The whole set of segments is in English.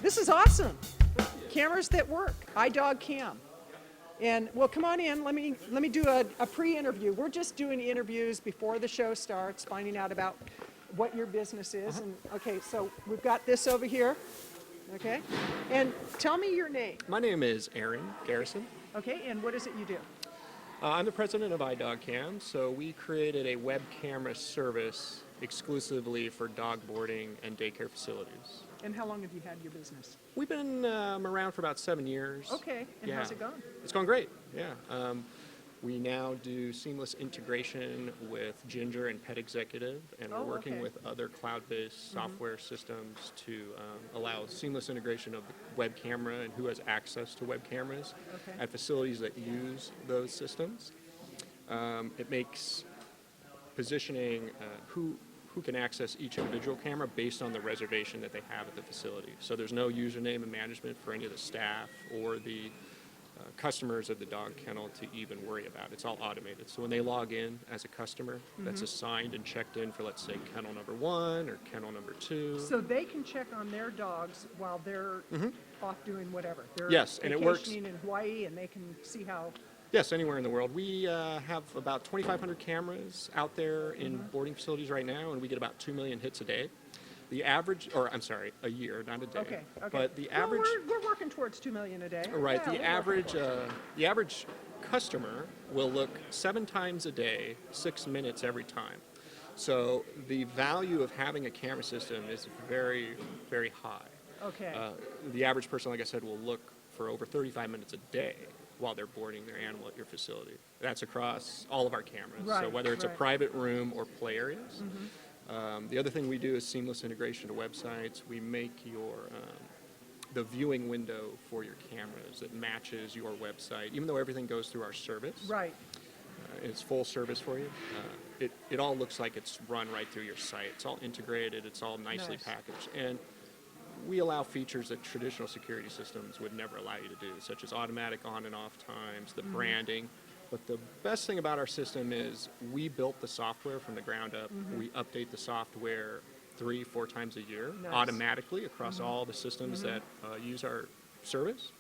This is awesome. Cameras that work. iDogCam. And well, come on in. Let me do a pre-interview. We're just doing interviews before the show starts, finding out about what your business is. And okay, so we've got this over here. Okay, and tell me your name. My name is Aaron Garrison. Okay, and what is it you do? I'm the president of iDogCam, so we created a web camera service exclusively for dog boarding and daycare facilities. And how long have you had your business? We've been around for about 7 years. Okay, and how's it going? It's going great, yeah. We now do seamless integration with Ginger and Pet Executive, and we're working with other cloud-based software systems to allow seamless integration of the web camera and who has access to web cameras at facilities that use those systems. It makes positioning who can access each individual camera based on the reservation that they have at the facility. So there's no username and management for any of the staff or the customers of the dog kennel to even worry about. It's all automated. So when they log in as a customer that's assigned and checked in for, let's say, kennel number 1 or kennel number 2. So they can check on their dogs while they're off doing whatever. They're and it works. vacationing in Hawaii, and they can see how. Yes, anywhere in the world. We have about 2,500 cameras out there in boarding facilities right now, and we get about 2 million hits a day. The average, or I'm sorry, a year, not a day. Okay. But the average. We're working towards 2 million a day. Right. Yeah, The average customer will look 7 times a day, 6 minutes every time. So the value of having a camera system is very, very high. Okay. The average person, like I said, will look for over 35 minutes a day while they're boarding their animal at your facility. That's across all of our cameras. So whether it's a private room or play areas. The other thing we do is seamless integration to websites. We make your the viewing window for your cameras that matches your website, even though everything goes through our service. Right. It's full service for you. It all looks like it's run right through your site. It's all integrated. It's all nicely packaged. And we allow features that traditional security systems would never allow you to do, such as automatic on and off times, the branding. But the best thing about our system is we built the software from the ground up. We update the software 3-4 times a year automatically across all the systems that use our service.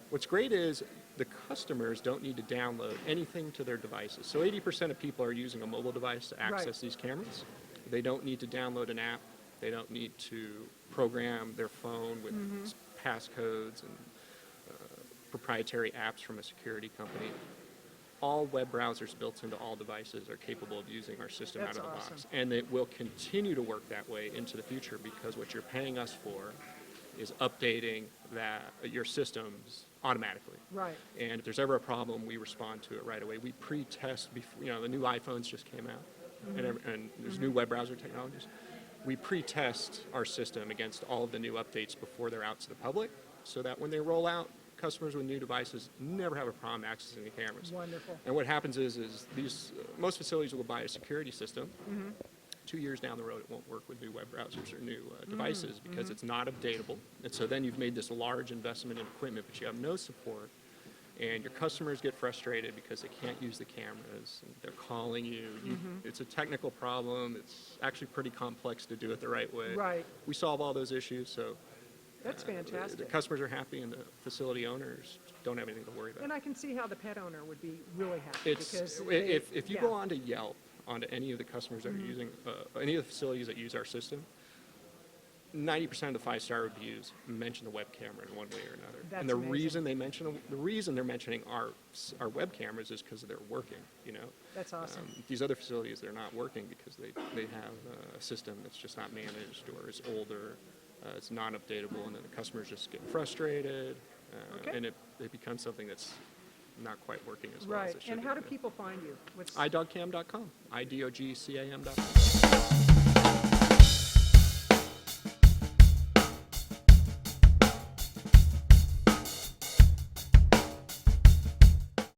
What's great is the customers don't need to download anything to their devices. So 80% of people are using a mobile device to access these cameras. They don't need to download an app. They don't need to program their phone with passcodes and proprietary apps from a security company. All web browsers built into all devices are capable of using our system out of the box. And it will continue to work that way into the future, because what you're paying us for is updating your systems automatically. Right. And if there's ever a problem, we respond to it right away. We pre-test before, the new iPhones just came out, and there's new web browser technologies. We pre-test our system against all of the new updates before they're out to the public, so that when they roll out, customers with new devices never have a problem accessing the cameras. Wonderful. And what happens is these most facilities will buy a security system. 2 years down the road, it won't work with new web browsers or new devices because it's not updatable. And so then you've made this large investment in equipment, but you have no support. And your customers get frustrated because they can't use the cameras. And they're calling you. It's a technical problem. It's actually pretty complex to do it the right way. Right. We solve all those issues, so that's fantastic. the customers are happy, and the facility owners don't have anything to worry about. And I can see how the pet owner would be really happy. If you go onto Yelp, onto any of the customers that are using, any of the facilities that use our system, 90% of the 5-star reviews mention the web camera in one way or another. That's and the amazing. reason they're mentioning our web cameras is because they're working. That's awesome. These other facilities, they're not working because they have a system that's just not managed, or is older, it's non-updatable, and then the customers just get frustrated, and it becomes something that's not quite working as well as it should. And how do people find you? iDogCam.com, iDogCam.com.